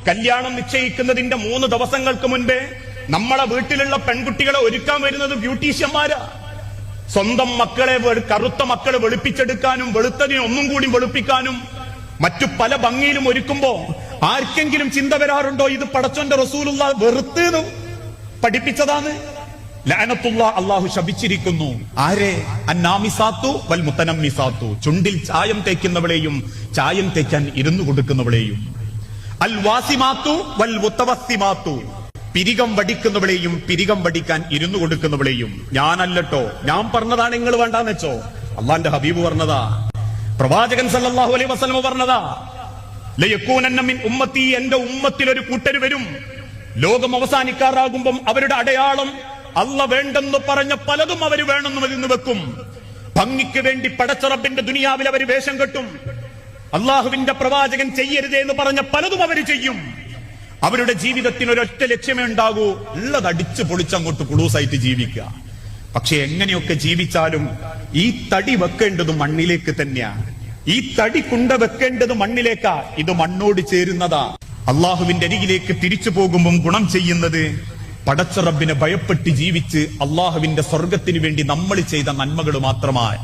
കല്യാണം നിശ്ചയിക്കുന്നതിന്റെ 3 ദിവസങ്ങൾക്ക് മുൻപേ നമ്മളെ വീട്ടിലുള്ള പെൺകുട്ടികളെ ഒരുക്കാൻ വരുന്നത് ബ്യൂട്ടീഷ്യന്മാരാ. സ്വന്തം മക്കളെ, കറുത്ത മക്കളെ വെളുപ്പിച്ചെടുക്കാനും വെളുത്തതിനെ ഒന്നും കൂടി വെളുപ്പിക്കാനും മറ്റു പല ഭംഗിയിലും ഒരുക്കുമ്പോ ആർക്കെങ്കിലും ചിന്ത വരാറുണ്ടോ ഇത് പടച്ചോന്റെ റസൂലുള്ള വെറുത്ത് പഠിപ്പിച്ചതാണ്? ലഅനത്തുല്ലാ, അല്ലാഹു ശപിച്ചിരിക്കുന്നു. ആരെ? അന്നാമിസാത്തു വൽ മുത്തനമ്മിസാത്തു, ചുണ്ടിൽ ചായം തേക്കുന്നവളെയും ചായം തേക്കാൻ ഇരുന്നു കൊടുക്കുന്നവളെയും. അൽ വാസിമാത്തു വൽ മുത്തവസ്സിമാത്തു, പിരികം വടിക്കുന്നവളെയും പിരികം വടിക്കാൻ ഇരുന്നു കൊടുക്കുന്നവളെയും. ഞാനല്ലട്ടോ, ഞാൻ പറഞ്ഞതാണ്, നിങ്ങൾ വേണ്ടാന്ന് വെച്ചോ. അള്ളാന്റെ ഹബീബ് പറഞ്ഞതാ, പ്രവാചകൻ സല്ലല്ലാഹു അലൈഹി വസല്ലം പറഞ്ഞതാ. ലയകൂനന്ന മിൻ ഉമ്മത്തി, എന്റെ ഉമ്മത്തിൽ ഒരു കൂട്ടർ വരും, ലോകം അവസാനിക്കാറാകുമ്പം അവരുടെ അടയാളം അല്ല വേണ്ടെന്ന് പറഞ്ഞ പലതും അവർ വേണമെന്ന് മരുന്ന് വെക്കും. ഭംഗിക്ക് വേണ്ടി പടച്ച റബ്ബിന്റെ ദുനിയാവിൽ അവർ വേഷം കെട്ടും. അള്ളാഹുവിന്റെ പ്രവാചകൻ ചെയ്യരുതേ എന്ന് പറഞ്ഞ പലതും അവർ ചെയ്യും. അവരുടെ ജീവിതത്തിന് ഒരൊറ്റ ലക്ഷ്യമേ ഉണ്ടാകൂ, ഉള്ളത് അടിച്ചു പൊളിച്ചങ്ങോട്ട് കുളൂസായിട്ട് ജീവിക്കുക. പക്ഷെ എങ്ങനെയൊക്കെ ജീവിച്ചാലും ഈ തടി വെക്കേണ്ടത് മണ്ണിലേക്ക് തന്നെയാണ്. ഈ തടി കുണ്ട വെക്കേണ്ടത് മണ്ണിലേക്കാ. ഇത് മണ്ണോട് ചേരുന്നതാ. അള്ളാഹുവിന്റെ അരികിലേക്ക് തിരിച്ചു പോകുമ്പം ഗുണം ചെയ്യുന്നത് പടച്ച റബ്ബിനെ ഭയപ്പെട്ട് ജീവിച്ച് അള്ളാഹുവിന്റെ സ്വർഗത്തിന് വേണ്ടി നമ്മൾ ചെയ്ത നന്മകൾ മാത്രമാണ്.